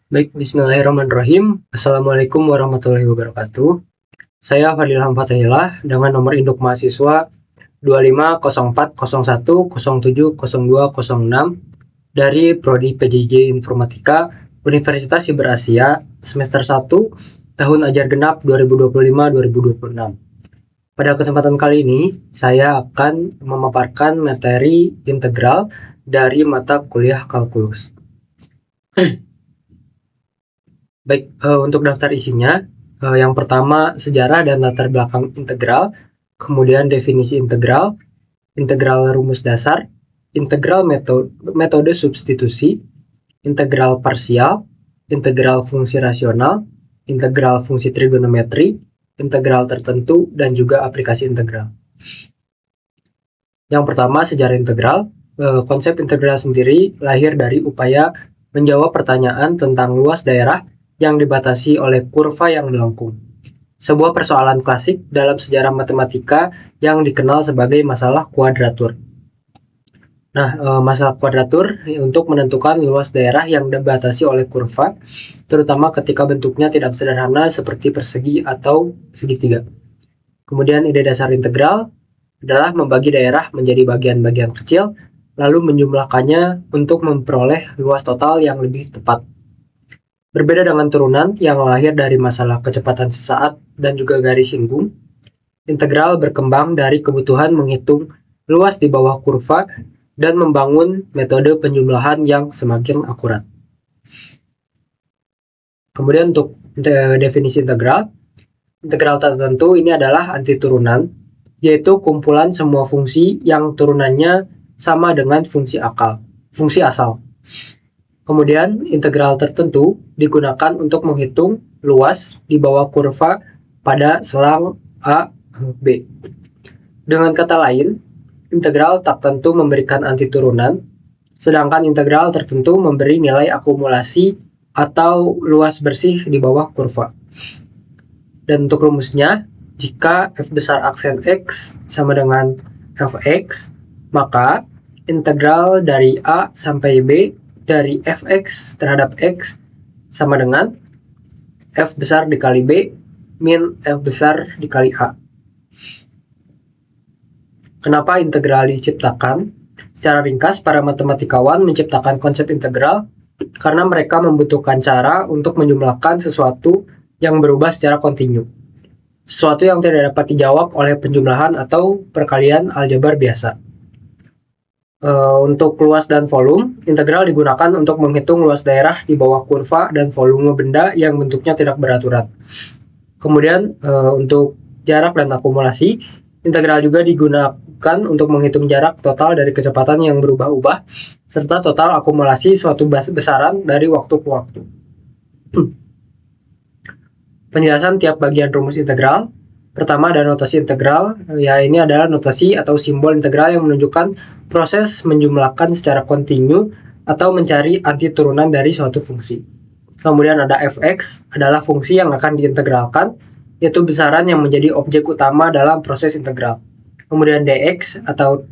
Baik, bismillahirrahmanirrahim. Assalamualaikum warahmatullahi wabarakatuh. Saya Fadil Hamfatahillah dengan nomor induk mahasiswa 250401070206 dari Prodi PJJ Informatika Universitas Siber Asia semester 1 tahun ajar genap 2025-2026. Pada kesempatan kali ini, saya akan memaparkan materi integral dari mata kuliah kalkulus. Baik, untuk daftar isinya, yang pertama sejarah dan latar belakang integral, kemudian definisi integral, integral rumus dasar, integral metode substitusi, integral parsial, integral fungsi rasional, integral fungsi trigonometri, integral tertentu, dan juga aplikasi integral. Yang pertama, sejarah integral. Konsep integral sendiri lahir dari upaya menjawab pertanyaan tentang luas daerah yang dibatasi oleh kurva yang melengkung. Sebuah persoalan klasik dalam sejarah matematika yang dikenal sebagai masalah kuadratur. Nah, masalah kuadratur untuk menentukan luas daerah yang dibatasi oleh kurva, terutama ketika bentuknya tidak sederhana seperti persegi atau segitiga. Kemudian ide dasar integral adalah membagi daerah menjadi bagian-bagian kecil, lalu menjumlahkannya untuk memperoleh luas total yang lebih tepat. Berbeda dengan turunan yang lahir dari masalah kecepatan sesaat dan juga garis singgung, integral berkembang dari kebutuhan menghitung luas di bawah kurva dan membangun metode penjumlahan yang semakin akurat. Kemudian untuk definisi integral tertentu ini adalah antiturunan, yaitu kumpulan semua fungsi yang turunannya sama dengan fungsi asal. Kemudian, integral tertentu digunakan untuk menghitung luas di bawah kurva pada selang A, B. Dengan kata lain, integral tak tentu memberikan antiturunan, sedangkan integral tertentu memberi nilai akumulasi atau luas bersih di bawah kurva. Dan untuk rumusnya, jika f besar aksen x sama dengan fx, maka integral dari A sampai B dari fx terhadap x sama dengan f besar dikali b min f besar dikali a. Kenapa integral diciptakan? Secara ringkas, para matematikawan menciptakan konsep integral karena mereka membutuhkan cara untuk menjumlahkan sesuatu yang berubah secara kontinu. Sesuatu yang tidak dapat dijawab oleh penjumlahan atau perkalian aljabar biasa. Untuk luas dan volume, integral digunakan untuk menghitung luas daerah di bawah kurva dan volume benda yang bentuknya tidak beraturan. Kemudian untuk jarak dan akumulasi, integral juga digunakan untuk menghitung jarak total dari kecepatan yang berubah-ubah, serta total akumulasi suatu besaran dari waktu ke waktu. Penjelasan tiap bagian rumus integral. Pertama ada notasi integral, ya ini adalah notasi atau simbol integral yang menunjukkan proses menjumlahkan secara kontinu atau mencari antiturunan dari suatu fungsi. Kemudian ada fx, adalah fungsi yang akan diintegralkan, yaitu besaran yang menjadi objek utama dalam proses integral. Kemudian dx atau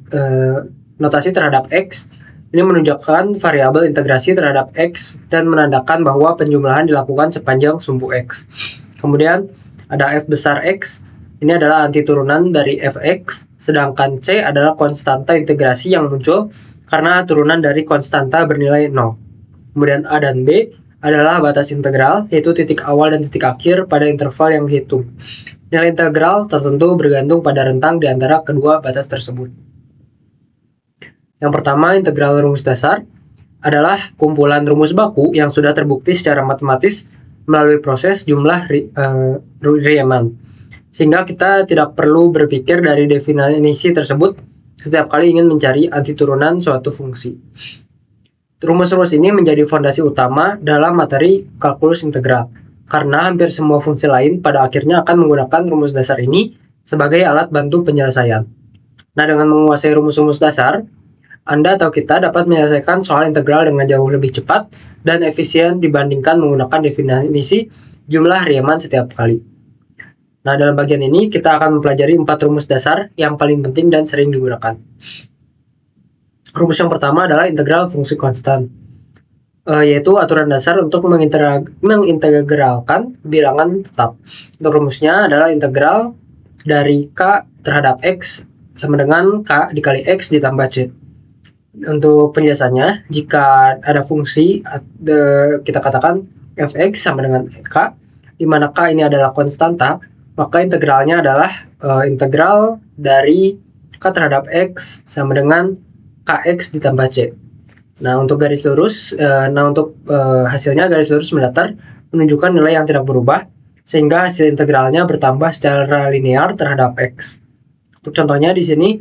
notasi terhadap x, ini menunjukkan variabel integrasi terhadap x dan menandakan bahwa penjumlahan dilakukan sepanjang sumbu x. Kemudian ada f besar x, ini adalah antiturunan dari fx, sedangkan c adalah konstanta integrasi yang muncul karena turunan dari konstanta bernilai 0. Kemudian a dan b adalah batas integral, yaitu titik awal dan titik akhir pada interval yang dihitung. Nilai integral tertentu bergantung pada rentang di antara kedua batas tersebut. Yang pertama, integral rumus dasar adalah kumpulan rumus baku yang sudah terbukti secara matematis melalui proses jumlah Riemann, sehingga kita tidak perlu berpikir dari definisi tersebut setiap kali ingin mencari antiturunan suatu fungsi. Rumus-rumus ini menjadi fondasi utama dalam materi kalkulus integral, karena hampir semua fungsi lain pada akhirnya akan menggunakan rumus dasar ini sebagai alat bantu penyelesaian. Nah, dengan menguasai rumus-rumus dasar, Anda atau kita dapat menyelesaikan soal integral dengan jauh lebih cepat dan efisien dibandingkan menggunakan definisi jumlah Riemann setiap kali. Nah, dalam bagian ini kita akan mempelajari 4 rumus dasar yang paling penting dan sering digunakan. Rumus yang pertama adalah integral fungsi konstan. yaitu aturan dasar untuk mengintegralkan bilangan tetap. Untuk rumusnya adalah integral dari K terhadap X sama dengan K dikali X ditambah C. Untuk penjelasannya, jika ada fungsi kita katakan fx sama dengan K, di mana K ini adalah konstanta, maka integralnya adalah integral dari K terhadap X sama dengan Kx ditambah C. Nah, untuk garis lurus, hasilnya garis lurus mendatar menunjukkan nilai yang tidak berubah, sehingga hasil integralnya bertambah secara linear terhadap X. Untuk contohnya di sini,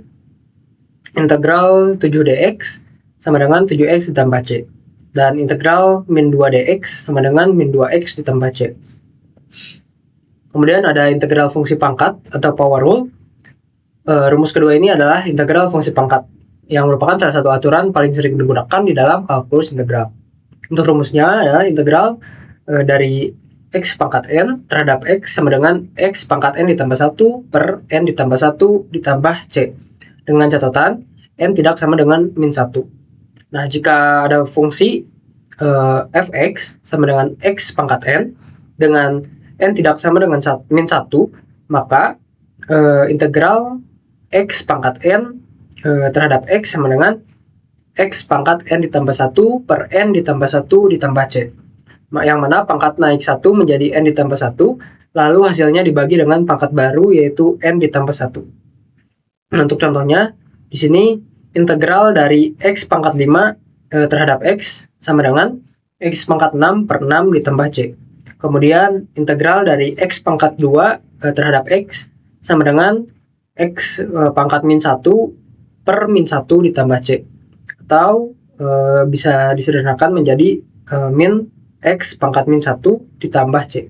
integral 7dx sama dengan 7x ditambah C. Dan integral min 2dx sama dengan min 2x ditambah C. Kemudian ada integral fungsi pangkat atau power rule. Rumus kedua ini adalah integral fungsi pangkat, yang merupakan salah satu aturan paling sering digunakan di dalam kalkulus integral. Untuk rumusnya adalah integral dari x pangkat n terhadap x sama dengan x pangkat n ditambah 1 per n ditambah 1 ditambah c. Dengan catatan, n tidak sama dengan min 1. Nah, jika ada fungsi fx sama dengan x pangkat n dengan n tidak sama dengan min 1, maka integral x pangkat n terhadap x sama dengan x pangkat n ditambah 1 per n ditambah 1 ditambah c. Yang mana pangkat naik 1 menjadi n ditambah 1, lalu hasilnya dibagi dengan pangkat baru yaitu n ditambah 1. Nah, untuk contohnya, di sini integral dari x pangkat 5 terhadap x sama dengan x pangkat 6 per 6 ditambah c. Kemudian integral dari x pangkat 2 terhadap x sama dengan x pangkat min 1 per min 1 ditambah c, atau bisa disederhanakan menjadi min x pangkat min 1 ditambah c.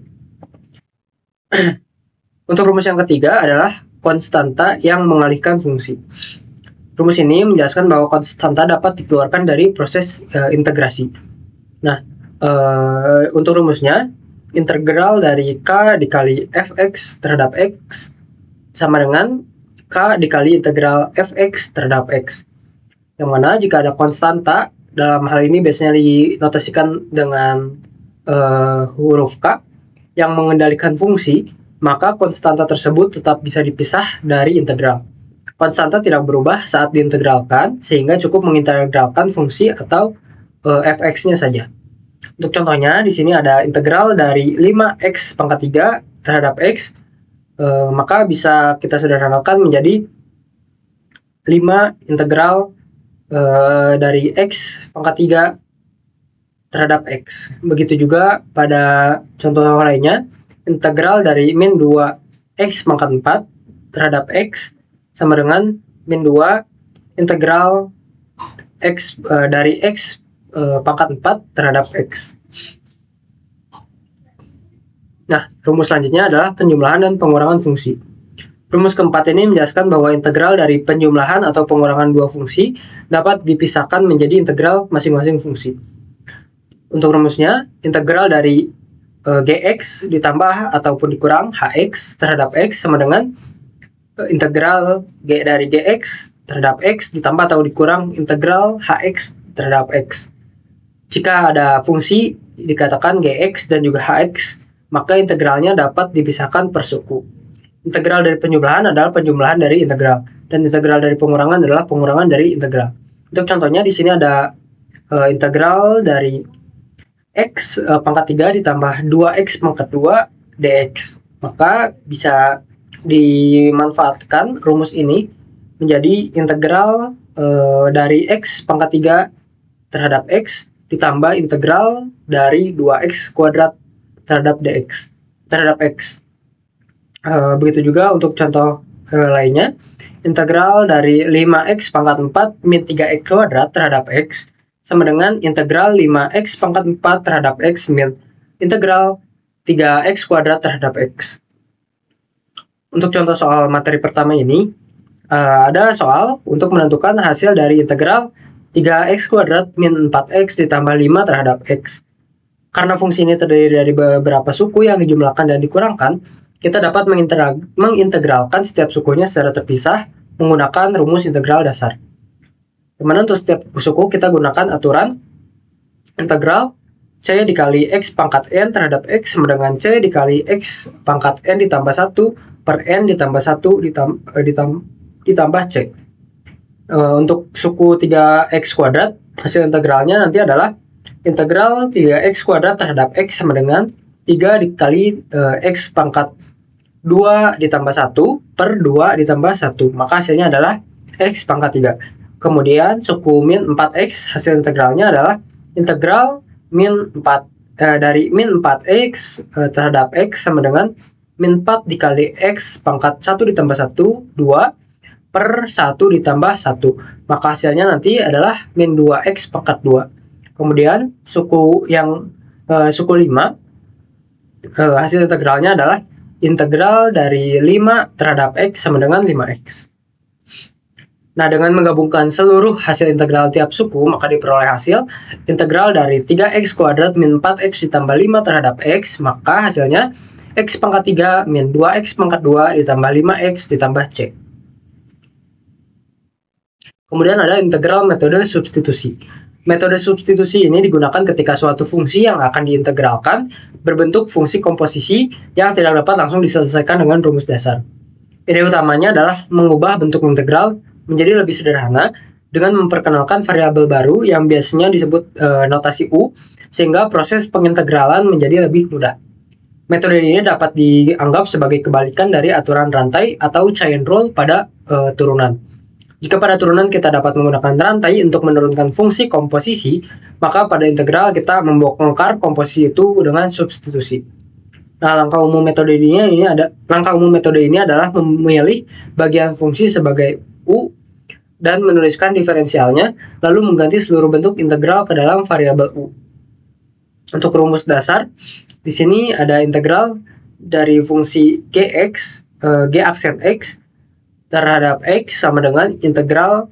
Untuk rumus yang ketiga adalah konstanta yang mengalihkan fungsi. Rumus ini menjelaskan bahwa konstanta dapat dikeluarkan dari proses integrasi. Nah, untuk rumusnya, integral dari k dikali fx terhadap x sama dengan K dikali integral fx terhadap x. Yang mana jika ada konstanta, dalam hal ini biasanya dinotasikan dengan huruf K yang mengendalikan fungsi, maka konstanta tersebut tetap bisa dipisah dari integral. Konstanta tidak berubah saat diintegralkan, sehingga cukup mengintegralkan fungsi atau fx-nya saja. Untuk contohnya, di sini ada integral dari 5x pangkat 3 terhadap x, maka bisa kita sederhanakan menjadi 5 integral dari x pangkat 3 terhadap x. Begitu juga pada contoh lainnya, integral dari min 2x pangkat 4 terhadap x sama dengan min 2 integral x dari x pangkat 4 terhadap x. Nah, rumus selanjutnya adalah penjumlahan dan pengurangan fungsi. Rumus keempat ini menjelaskan bahwa integral dari penjumlahan atau pengurangan dua fungsi dapat dipisahkan menjadi integral masing-masing fungsi. Untuk rumusnya, integral dari gx ditambah ataupun dikurang hx terhadap x sama dengan integral dari gx terhadap x ditambah atau dikurang integral hx terhadap x. Jika ada fungsi dikatakan gx dan juga hx, maka integralnya dapat dipisahkan per suku. Integral dari penjumlahan adalah penjumlahan dari integral, dan integral dari pengurangan adalah pengurangan dari integral. Untuk contohnya di sini ada integral dari x pangkat 3 ditambah 2x pangkat 2 dx. Maka bisa dimanfaatkan rumus ini menjadi integral dari x pangkat 3 terhadap x ditambah integral dari 2x kuadrat terhadap dx terhadap x. Begitu juga untuk contoh lainnya, integral dari 5x pangkat 4 min 3x kuadrat terhadap x sama dengan integral 5x pangkat 4 terhadap x min integral 3x kuadrat terhadap x. Untuk contoh soal materi pertama ini, ada soal untuk menentukan hasil dari integral 3x kuadrat min 4x ditambah 5 terhadap x. Karena fungsi ini terdiri dari beberapa suku yang dijumlahkan dan dikurangkan, kita dapat mengintegralkan setiap sukunya secara terpisah menggunakan rumus integral dasar. Dimana untuk setiap suku kita gunakan aturan integral C dikali X pangkat N terhadap X sama dengan C dikali X pangkat N ditambah 1 per N ditambah 1 ditambah C. Untuk suku 3X kuadrat, hasil integralnya nanti adalah integral 3X kuadrat terhadap X sama dengan 3 dikali X pangkat 2 ditambah 1 per 2 ditambah 1. Maka hasilnya adalah X pangkat 3. Kemudian suku min 4X, hasil integralnya adalah integral dari min 4X terhadap X sama dengan min 4 dikali X pangkat 1 ditambah 1, 2 per 1 ditambah 1. Maka hasilnya nanti adalah min 2X pangkat 2. Kemudian suku 5, hasil integralnya adalah integral dari 5 terhadap X sama dengan 5X. Nah, dengan menggabungkan seluruh hasil integral tiap suku, maka diperoleh hasil integral dari 3X kuadrat min 4X ditambah 5 terhadap X, maka hasilnya X pangkat 3 min 2X pangkat 2 ditambah 5X ditambah C. Kemudian ada integral metode substitusi. Metode substitusi ini digunakan ketika suatu fungsi yang akan diintegralkan berbentuk fungsi komposisi yang tidak dapat langsung diselesaikan dengan rumus dasar. Ide utamanya adalah mengubah bentuk integral menjadi lebih sederhana dengan memperkenalkan variabel baru yang biasanya disebut notasi U, sehingga proses pengintegralan menjadi lebih mudah. Metode ini dapat dianggap sebagai kebalikan dari aturan rantai atau chain rule pada turunan. Jika pada turunan kita dapat menggunakan rantai untuk menurunkan fungsi komposisi, maka pada integral kita membongkar komposisi itu dengan substitusi. Nah, langkah umum metode ini adalah memilih bagian fungsi sebagai U dan menuliskan diferensialnya, lalu mengganti seluruh bentuk integral ke dalam variabel U. Untuk rumus dasar, di sini ada integral dari fungsi Gx, G aksen X terhadap X sama dengan integral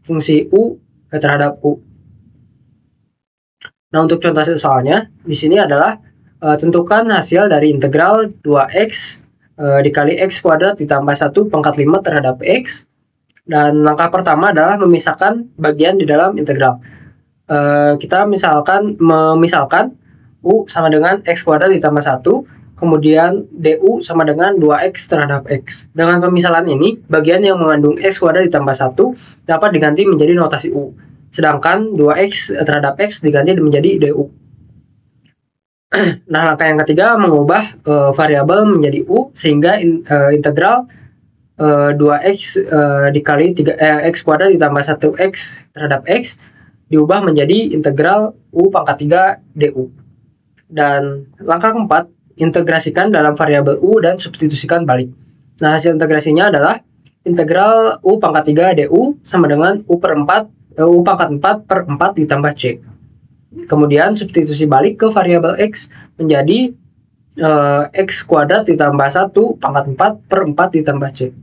fungsi U terhadap U. Nah, untuk contoh soalnya, di sini adalah tentukan hasil dari integral 2X dikali X kuadrat ditambah 1 pangkat 5 terhadap X. Dan langkah pertama adalah memisahkan bagian di dalam integral. Kita memisahkan U sama dengan X kuadrat ditambah 1, kemudian du sama dengan 2x terhadap x. Dengan pemisahan ini, bagian yang mengandung x kuadrat ditambah 1 dapat diganti menjadi notasi u, sedangkan 2x terhadap x diganti menjadi du. Nah, langkah yang ketiga mengubah variabel menjadi u, sehingga integral 2x dikali x kuadrat ditambah 1x terhadap x diubah menjadi integral u pangkat 3 du. Dan langkah keempat, integrasikan dalam variabel u dan substitusikan balik. Nah, hasil integrasinya adalah integral u pangkat 3 du sama dengan u pangkat 4 per 4 ditambah c. Kemudian substitusi balik ke variabel x menjadi x kuadrat ditambah 1 pangkat 4 per 4 ditambah c.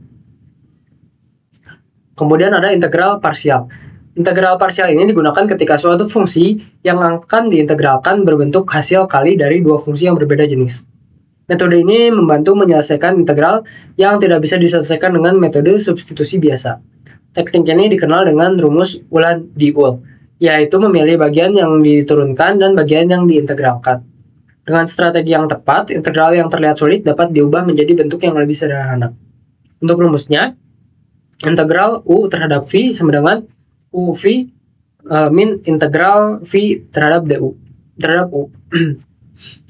Kemudian ada integral parsial. Integral parsial ini digunakan ketika suatu fungsi yang akan diintegralkan berbentuk hasil kali dari dua fungsi yang berbeda jenis. Metode ini membantu menyelesaikan integral yang tidak bisa diselesaikan dengan metode substitusi biasa. Teknik ini dikenal dengan rumus Ulan-Diul, yaitu memilih bagian yang diturunkan dan bagian yang diintegralkan. Dengan strategi yang tepat, integral yang terlihat sulit dapat diubah menjadi bentuk yang lebih sederhana. Untuk rumusnya, integral u terhadap v sama dengan uv min integral v terhadap u.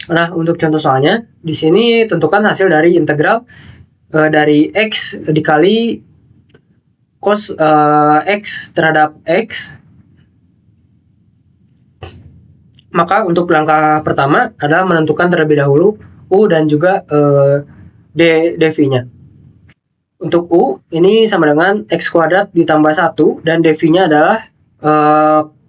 Nah, untuk contoh soalnya, di sini tentukan hasil dari integral dari x dikali cos x terhadap x. Maka untuk langkah pertama adalah menentukan terlebih dahulu u dan juga dv-nya. Untuk u ini sama dengan x kuadrat ditambah 1 dan dv-nya adalah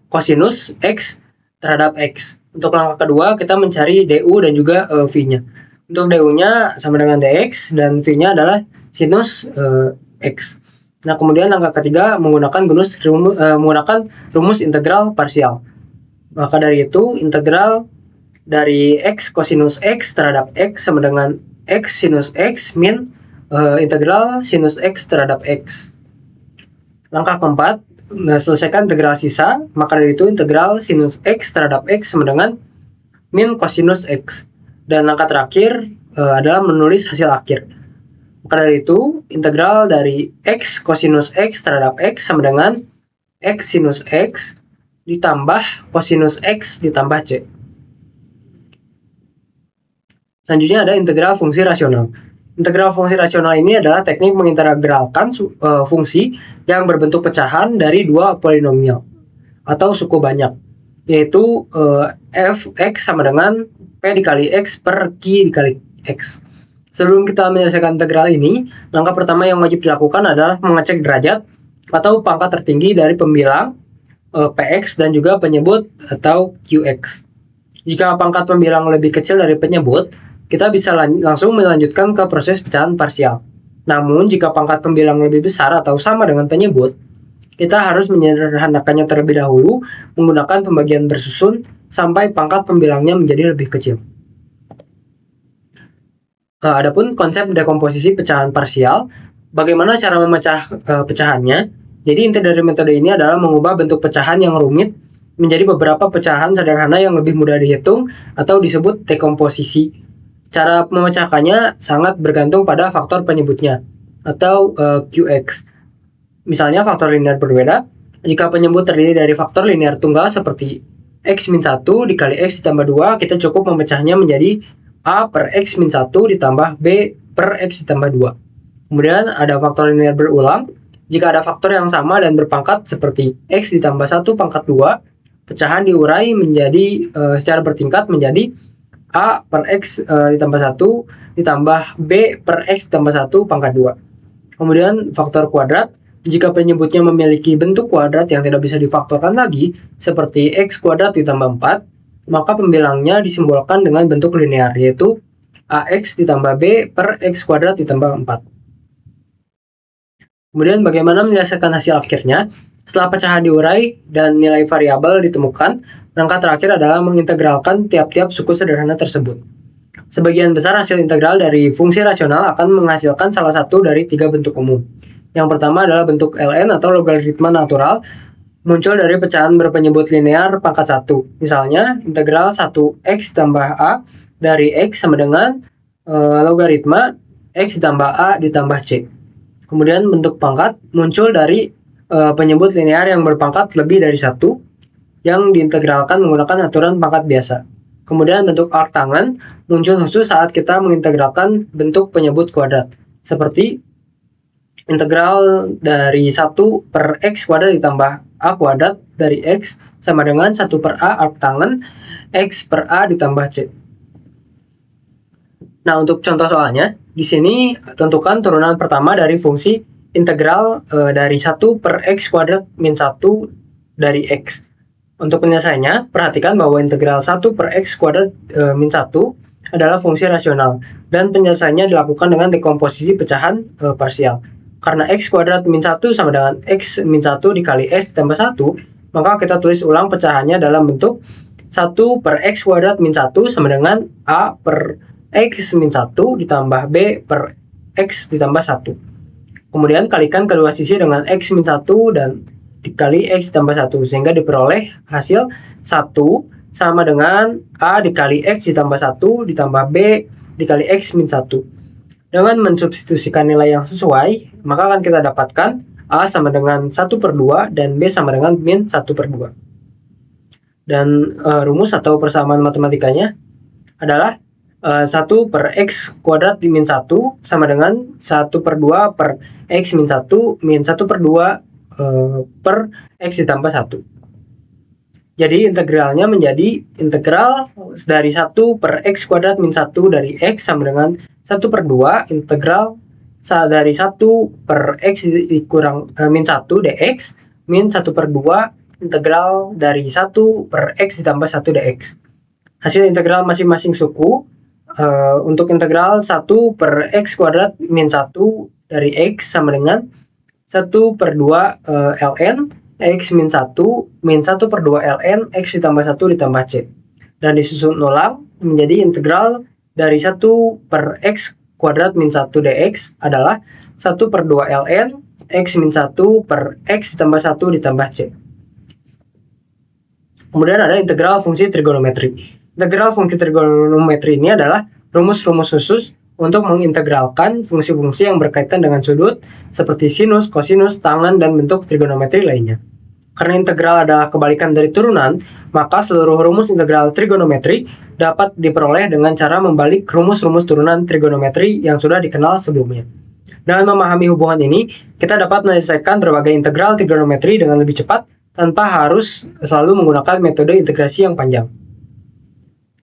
kosinus x terhadap x. Untuk langkah kedua kita mencari du dan juga v-nya. Untuk du-nya sama dengan dx dan v-nya adalah sinus x. Nah, kemudian langkah ketiga menggunakan rumus integral parsial. Maka dari itu integral dari x kosinus x terhadap x sama dengan x sinus x min integral sinus x terhadap x. Langkah keempat, selesaikan integral sisa, maka dari itu integral sinus X terhadap X sama dengan min kosinus X. Dan langkah terakhir adalah menulis hasil akhir. Maka dari itu integral dari X kosinus X terhadap X sama dengan X sinus X ditambah kosinus X ditambah C. Selanjutnya ada integral fungsi rasional. Integral fungsi rasional ini adalah teknik mengintegralkan fungsi yang berbentuk pecahan dari dua polinomial atau suku banyak, yaitu f(x) sama dengan p dikali x per q dikali x. Sebelum kita menyelesaikan integral ini, langkah pertama yang wajib dilakukan adalah mengecek derajat atau pangkat tertinggi dari pembilang px dan juga penyebut atau qx. Jika pangkat pembilang lebih kecil dari penyebut, kita bisa langsung melanjutkan ke proses pecahan parsial. Namun, jika pangkat pembilang lebih besar atau sama dengan penyebut, kita harus menyederhanakannya terlebih dahulu menggunakan pembagian bersusun sampai pangkat pembilangnya menjadi lebih kecil. Adapun konsep dekomposisi pecahan parsial, bagaimana cara memecah pecahannya? Jadi inti dari metode ini adalah mengubah bentuk pecahan yang rumit menjadi beberapa pecahan sederhana yang lebih mudah dihitung atau disebut dekomposisi. Cara memecahkannya sangat bergantung pada faktor penyebutnya atau QX. Misalnya faktor linear berbeda. Jika penyebut terdiri dari faktor linear tunggal seperti x-1 dikali x ditambah 2, kita cukup memecahnya menjadi a per x-1 ditambah b per x ditambah 2. Kemudian ada faktor linear berulang. Jika ada faktor yang sama dan berpangkat seperti x ditambah 1 pangkat 2, pecahan diurai menjadi secara bertingkat menjadi a per x ditambah 1 ditambah b per x ditambah 1 pangkat 2. Kemudian faktor kuadrat, jika penyebutnya memiliki bentuk kuadrat yang tidak bisa difaktorkan lagi, seperti x kuadrat ditambah 4, maka pembilangnya disimbolkan dengan bentuk linear, yaitu ax ditambah b per x kuadrat ditambah 4. Kemudian bagaimana menyelesaikan hasil akhirnya? Setelah pecahan diurai dan nilai variabel ditemukan, langkah terakhir adalah mengintegralkan tiap-tiap suku sederhana tersebut. Sebagian besar hasil integral dari fungsi rasional akan menghasilkan salah satu dari tiga bentuk umum. Yang pertama adalah bentuk ln atau logaritma natural, muncul dari pecahan berpenyebut linear pangkat 1. Misalnya, integral 1x tambah a dari x sama dengan logaritma x ditambah a ditambah c. Kemudian bentuk pangkat muncul dari penyebut linear yang berpangkat lebih dari 1 yang diintegralkan menggunakan aturan pangkat biasa. Kemudian bentuk arc tangen muncul khusus saat kita mengintegralkan bentuk penyebut kuadrat, seperti integral dari 1 per x kuadrat ditambah a kuadrat dari x sama dengan 1 per a arc tangen x per a ditambah c. Nah, untuk contoh soalnya, di sini tentukan turunan pertama dari fungsi integral dari 1 per x kuadrat min 1 dari x. Untuk penyelesaiannya, perhatikan bahwa integral 1 per x kuadrat min 1 adalah fungsi rasional, dan penyelesaiannya dilakukan dengan dekomposisi pecahan parsial. Karena x kuadrat min 1 sama dengan x min 1 dikali x ditambah 1, maka kita tulis ulang pecahannya dalam bentuk 1 per x kuadrat min 1 sama dengan a per x min 1 ditambah b per x ditambah 1. Kemudian kalikan kedua sisi dengan x min 1 dan dikali x ditambah 1, sehingga diperoleh hasil 1 sama dengan a dikali x ditambah 1 ditambah b dikali x min 1. Dengan mensubstitusikan nilai yang sesuai, maka akan kita dapatkan a sama dengan 1 per 2 dan b sama dengan min 1 per 2. Dan rumus atau persamaan matematikanya adalah 1 per x kuadrat di min 1 sama dengan 1 per 2 per x min 1 min 1 per 2 per x ditambah 1. Jadi integralnya menjadi integral dari 1 per x kuadrat min 1 dari x sama dengan 1 per 2 integral dari 1 per x dikurang min 1 dx min 1 per 2 integral dari 1 per x ditambah 1 dx. Hasil integral masing-masing suku untuk integral 1 per x kuadrat min 1 dari x sama dengan 1 per 2 ln x min 1 min 1 per 2 ln x ditambah 1 ditambah c. Dan disusun ulang menjadi integral dari 1 per x kuadrat min 1 dx adalah 1 per 2 ln X min 1 per X ditambah 1 ditambah C. Kemudian ada integral fungsi trigonometri. Integral fungsi trigonometri ini adalah rumus-rumus khusus untuk mengintegralkan fungsi-fungsi yang berkaitan dengan sudut, seperti sinus, kosinus, tangen, dan bentuk trigonometri lainnya. Karena integral adalah kebalikan dari turunan, maka seluruh rumus integral trigonometri dapat diperoleh dengan cara membalik rumus-rumus turunan trigonometri yang sudah dikenal sebelumnya. Dengan memahami hubungan ini, kita dapat menyelesaikan berbagai integral trigonometri dengan lebih cepat tanpa harus selalu menggunakan metode integrasi yang panjang.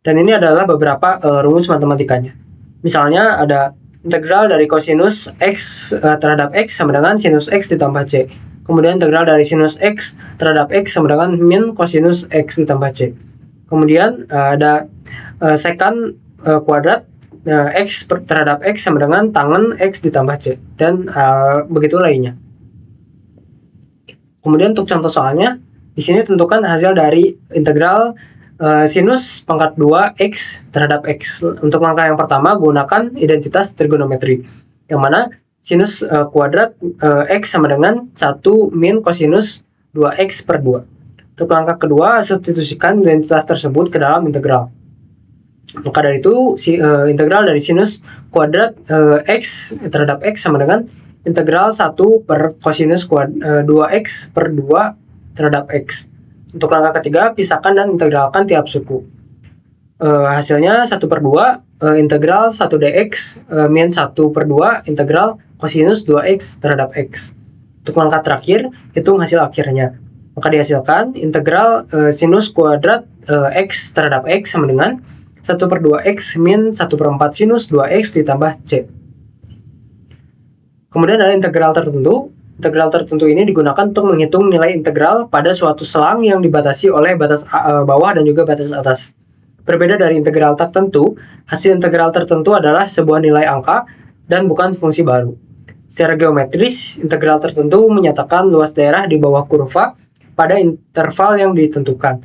Dan ini adalah beberapa rumus matematikanya. Misalnya ada integral dari kosinus X terhadap X sama dengan sinus X ditambah C. Kemudian integral dari sinus X terhadap X sama dengan min kosinus X ditambah C. Kemudian ada secant kuadrat X terhadap X sama dengan tangen X ditambah C. Dan begitu lainnya. Kemudian untuk contoh soalnya, di sini tentukan hasil dari integral sinus pangkat 2 X terhadap X. Untuk langkah yang pertama, gunakan identitas trigonometri, yang mana sinus kuadrat X sama dengan 1 min kosinus 2X per 2. Untuk langkah kedua, substitusikan identitas tersebut ke dalam integral. Maka dari itu, integral dari sinus kuadrat X terhadap X sama dengan integral 1 per kosinus 2X per 2 terhadap X. Untuk langkah ketiga, pisahkan dan integralkan tiap suku. Hasilnya 1 per 2 integral 1 dx min 1 per 2 integral kosinus 2x terhadap x. Untuk langkah terakhir, hitung hasil akhirnya. Maka dihasilkan integral sinus kuadrat x terhadap x sama dengan 1 per 2x min 1 per 4 sinus 2x ditambah c. Kemudian ada integral tertentu. Integral tertentu ini digunakan untuk menghitung nilai integral pada suatu selang yang dibatasi oleh batas bawah dan juga batas atas. Berbeda dari integral tertentu, hasil integral tertentu adalah sebuah nilai angka dan bukan fungsi baru. Secara geometris, integral tertentu menyatakan luas daerah di bawah kurva pada interval yang ditentukan.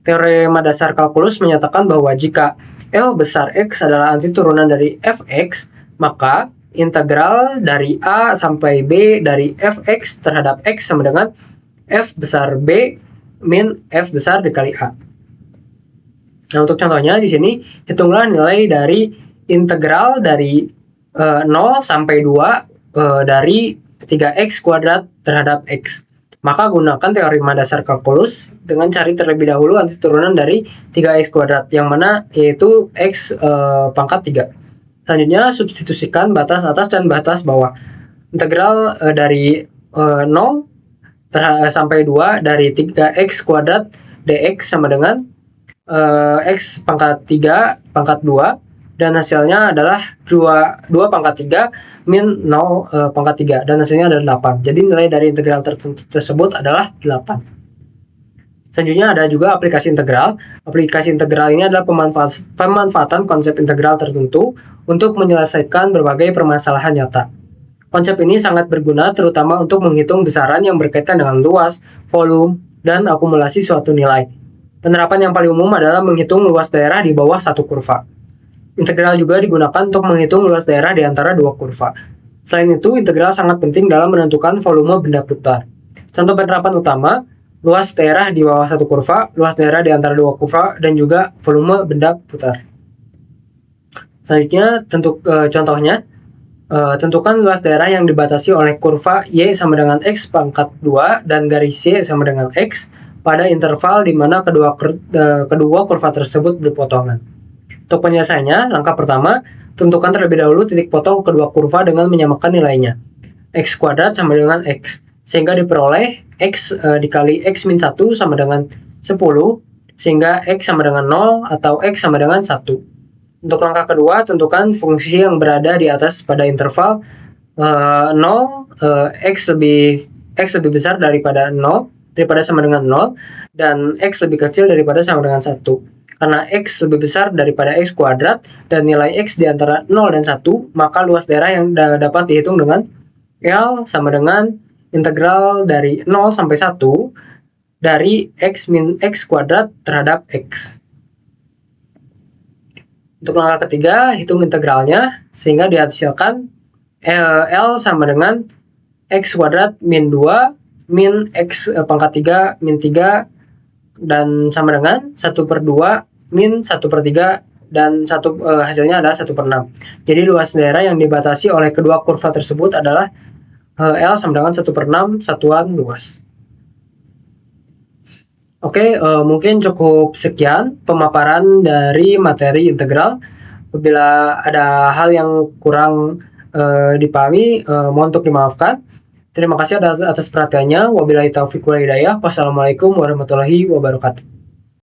Teorema dasar kalkulus menyatakan bahwa jika L besar X adalah antiturunan dari Fx, maka integral dari A sampai B dari Fx terhadap X sama dengan F besar B min F besar dikali A. Nah, untuk contohnya di sini, hitunglah nilai dari integral dari 0 sampai 2 dari 3x kuadrat terhadap x. Maka gunakan teorema dasar kalkulus dengan cari terlebih dahulu antiturunan dari 3x kuadrat, yang mana yaitu x pangkat 3. Selanjutnya, substitusikan batas atas dan batas bawah. Integral dari 0 sampai 2 dari 3x kuadrat dx sama dengan x pangkat 3 pangkat 2, dan hasilnya adalah 2 pangkat 3 min 0 pangkat 3, dan hasilnya adalah 8. Jadi nilai dari integral tersebut adalah 8. Selanjutnya ada juga aplikasi integral. Aplikasi integral ini adalah pemanfaatan konsep integral tertentu untuk menyelesaikan berbagai permasalahan nyata. Konsep ini sangat berguna terutama untuk menghitung besaran yang berkaitan dengan luas, volume, dan akumulasi suatu nilai. Penerapan yang paling umum adalah menghitung luas daerah di bawah satu kurva. Integral juga digunakan untuk menghitung luas daerah di antara dua kurva. Selain itu, integral sangat penting dalam menentukan volume benda putar. Contoh penerapan utama, luas daerah di bawah satu kurva, luas daerah di antara dua kurva, dan juga volume benda putar. Selanjutnya, contohnya, tentukan luas daerah yang dibatasi oleh kurva Y sama dengan X pangkat 2 dan garis Y sama dengan X pada interval di mana kedua kurva tersebut berpotongan. Untuk penyelesaiannya, langkah pertama, tentukan terlebih dahulu titik potong kedua kurva dengan menyamakan nilainya. X kuadrat sama dengan X, sehingga diperoleh X dikali X min 1 sama dengan 10, sehingga X sama dengan 0 atau X sama dengan 1. Untuk langkah kedua, tentukan fungsi yang berada di atas pada interval 0, X lebih besar daripada 0, daripada sama dengan 0, dan X lebih kecil daripada sama dengan 1. Karena X lebih besar daripada X kuadrat dan nilai X di antara 0 dan 1, maka luas daerah yang dapat dihitung dengan L sama dengan integral dari 0 sampai 1 dari X min X kuadrat terhadap X. Untuk langkah ketiga, hitung integralnya sehingga dihasilkan L sama dengan X kuadrat min 2 min X pangkat 3 min 3 dan sama dengan 1/2 min 1/3 dan hasilnya adalah 1/6. Jadi luas daerah yang dibatasi oleh kedua kurva tersebut adalah L sama dengan 1/6 satuan luas. Oke, mungkin cukup sekian pemaparan dari materi integral. Apabila ada hal yang kurang dipahami, mohon untuk dimaafkan. Terima kasih atas perhatiannya. Wabillahi taufiq wal hidayah. Wassalamualaikum warahmatullahi wabarakatuh.